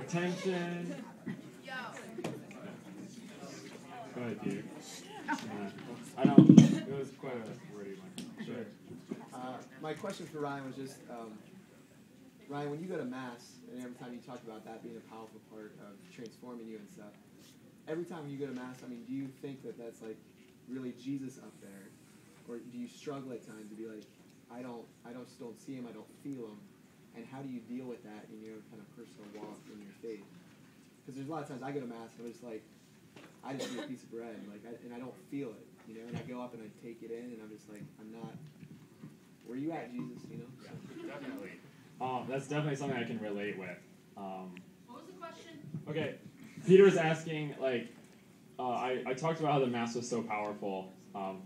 Attention. Go ahead, Peter. I don't. It was quite a wordy one. Sure. My question for Ryan was just, Ryan, when you go to Mass, and every time you talk about that being a powerful part of transforming you and stuff, every time you go to Mass, I mean, do you think that that's like really Jesus up there, or do you struggle at times to be like, I still don't see him, I don't feel him, and how do you deal with that in your kind of personal walk in your faith? Because there's a lot of times I go to Mass and I'm just like, I just eat a piece of bread, and I don't feel it, and I go up and I take it in, and I'm just like, I'm not. Where are you at, Jesus? Yeah, definitely. That's definitely something I can relate with. What was the question? Okay, Peter was asking, I talked about how the Mass was so powerful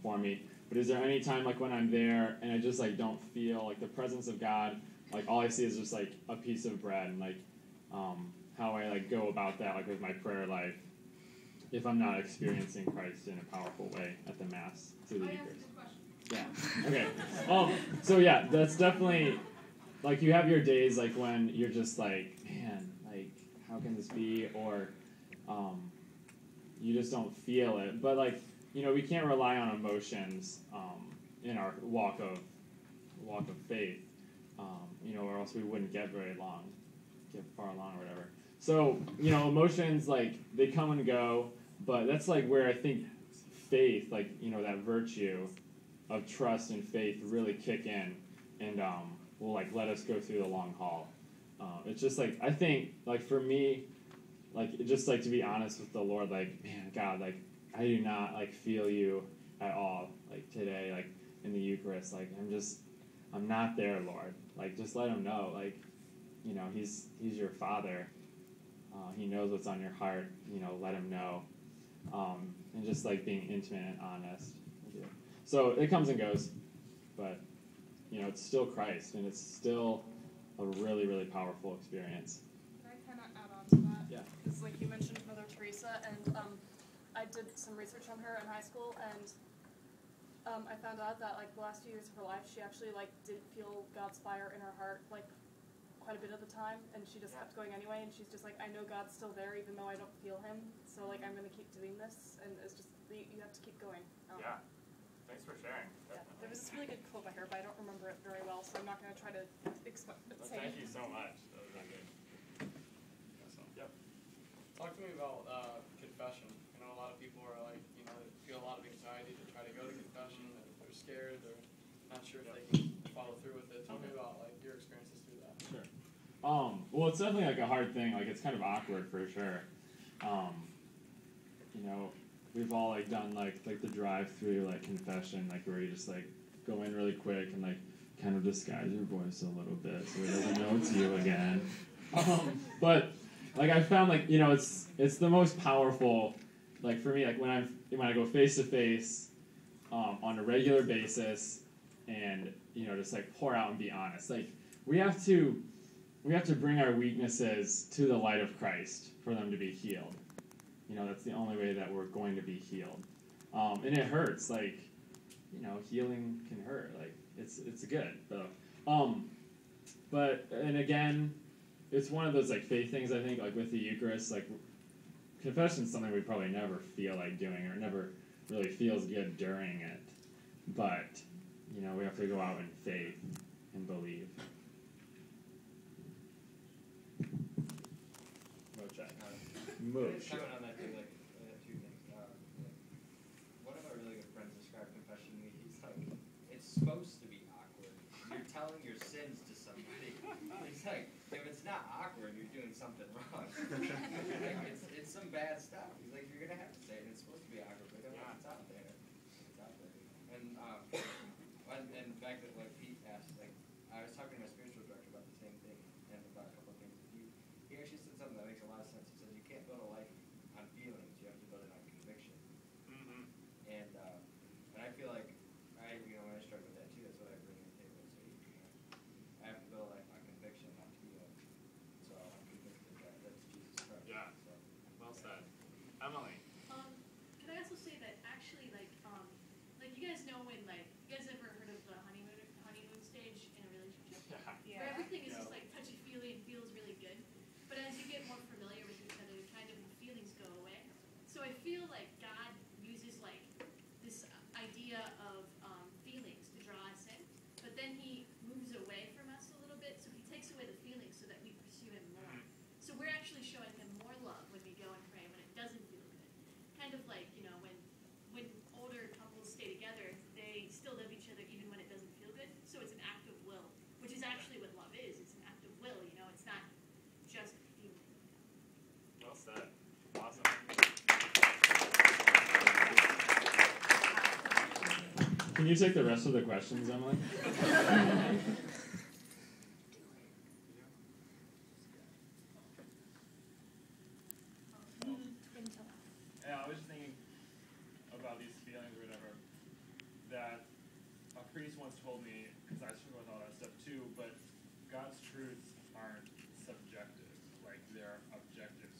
for me, but is there any time, when I'm there and I just, don't feel, the presence of God, all I see is just, a piece of bread, and, how I, go about that, with my prayer life, if I'm not experiencing Christ in a powerful way at the Mass through the Eucharist. Yeah. Okay. So yeah, that's definitely you have your days when you're just man, how can this be? Or you just don't feel it. But we can't rely on emotions in our walk of faith, or else we wouldn't get far along or whatever. So emotions they come and go, but that's where I think faith, that virtue of trust and faith really kick in and will let us go through the long haul. It's just I think for me, just to be honest with the Lord, man, God, I do not feel you at all today, in the Eucharist, I'm not there, Lord. Just let him know, he's your Father. He knows what's on your heart. Let him know, and just being intimate and honest. So it comes and goes, but it's still Christ, and it's still a really, really powerful experience. Can I kind of add on to that? Yeah. Because you mentioned Mother Teresa, and I did some research on her in high school, and I found out that the last few years of her life, she actually didn't feel God's fire in her heart quite a bit of the time, and she just kept going anyway, and she's just I know God's still there even though I don't feel him, so I'm going to keep doing this, and it's just you have to keep going. Yeah. Thanks for sharing. Yeah. There was this really good quote by her, but I don't remember it very well, so I'm not going to try to say Thank you so much. That was really good. Awesome. Yep. Talk to me about confession. I know a lot of people are they feel a lot of anxiety to try to go to confession. They're scared. They're not sure if they can follow through with it. Tell me about your experiences through that. Sure. Well, it's definitely a hard thing. It's kind of awkward for sure. We've all done the drive-through confession where you just go in really quick and kind of disguise your voice a little bit so he doesn't know it's you again. But I found it's the most powerful for me when I go face to face on a regular basis and just pour out and be honest. We have to bring our weaknesses to the light of Christ for them to be healed. That's the only way that we're going to be healed. And it hurts. Healing can hurt. It's good, though. But, and again, it's one of those, faith things, I think, with the Eucharist, confession is something we probably never feel like doing or never really feels good during it. But, we have to go out in faith and believe. Comment on that too, two things. One of my really good friends described confession to me. He's it's supposed to be awkward. You're telling your sins to somebody. He's if it's not awkward, you're doing something wrong. It's some bad stuff. He's you're gonna have to say it. It's supposed to be awkward, but it's out there. It's out there. And back to what Pete asked, I was talking to my spiritual director about the same thing and about a couple of things. He actually said something that makes a lot of sense. He says you can't build a life on feelings; you have to build it on conviction. Mm-hmm. And I feel when I struggle with that too, that's what I bring to the table. So I have to build a life on conviction, not feeling. So I'm convicted that that's Jesus Christ. Yeah. So. Well said, Emily. Can I also say that actually, you guys know when, you guys ever heard of the honeymoon stage in a relationship? Yeah. Where everything is just touchy-feely and feels really good. But as you get more Can you take the rest of the questions, Emily? Yeah, I was just thinking about these feelings or whatever, that a priest once told me, because I struggle with all that stuff too, but God's truths aren't subjective, like they're objective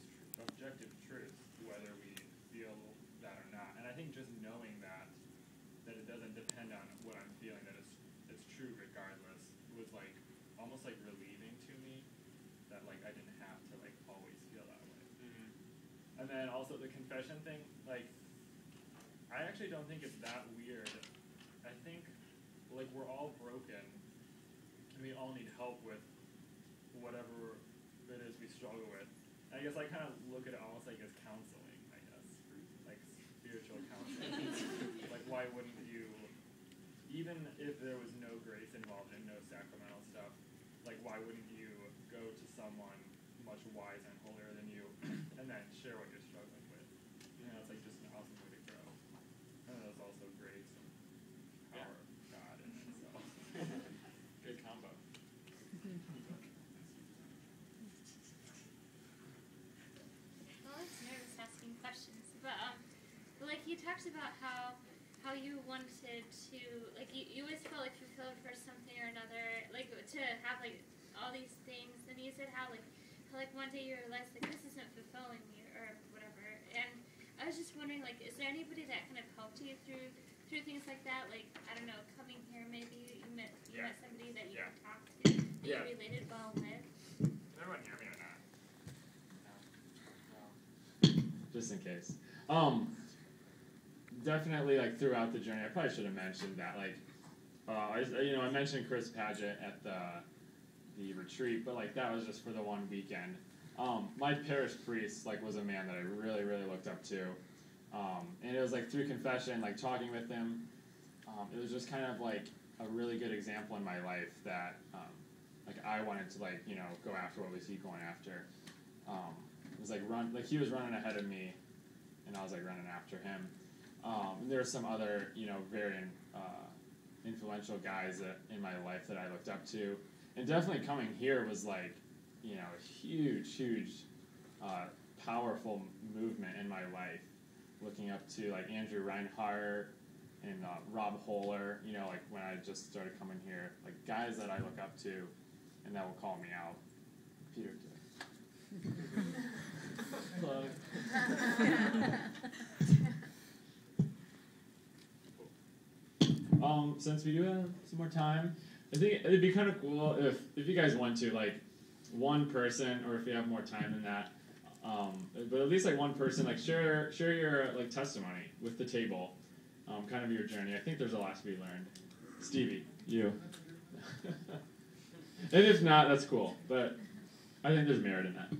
truths, whether we feel that or not. And I think just knowing that it doesn't depend on what I'm feeling, that it's true regardless, was like almost like relieving to me, that like I didn't have to like always feel that way. Mm-hmm. And then also the confession thing, like I actually don't think it's that weird. I think like we're all broken and we all need help with whatever it is we struggle with. And I guess I kind of look at it almost like as counseling, I guess, like spiritual counseling. Like why wouldn't you, even if there was no grace involved and no sacramental stuff, like why wouldn't you go to someone much wiser and holier than you and then share what you're struggling with? You know, it's like just an awesome way to grow. And there's also grace and power of God in itself. Good combo. Well, I was nervous asking questions, but like you talked about how you wanted to, like you always felt like fulfilled for something or another, like to have like all these things, and you said how like one day you realized like this isn't fulfilling me or whatever, and I was just wondering, like, is there anybody that kind of helped you through things like that? Like, I don't know, coming here maybe you met somebody that you could talk to, that you related well with. Can everyone hear me or not? No. Just in case. Definitely, like throughout the journey, I probably should have mentioned that. Like, I mentioned Chris Paget at the retreat, but like that was just for the one weekend. My parish priest like was a man that I really, really looked up to, and it was like through confession, like talking with him. It was just kind of like a really good example in my life that like I wanted to like go after what was he going after. It was like he was running ahead of me, and I was like running after him. And there were some other very influential guys in my life that I looked up to, and definitely coming here was like a huge powerful movement in my life. Looking up to like Andrew Reinhardt and Rob Holler, like when I just started coming here, like guys that I look up to and that will call me out. Peter did. Hello. Since we do have some more time, I think it'd be kind of cool if you guys want to, like, one person, or if you have more time than that, but at least like one person, like share your like testimony with the table, kind of your journey. I think there's a lot to be learned. Stevie, you. And if not, that's cool. But I think there's merit in that.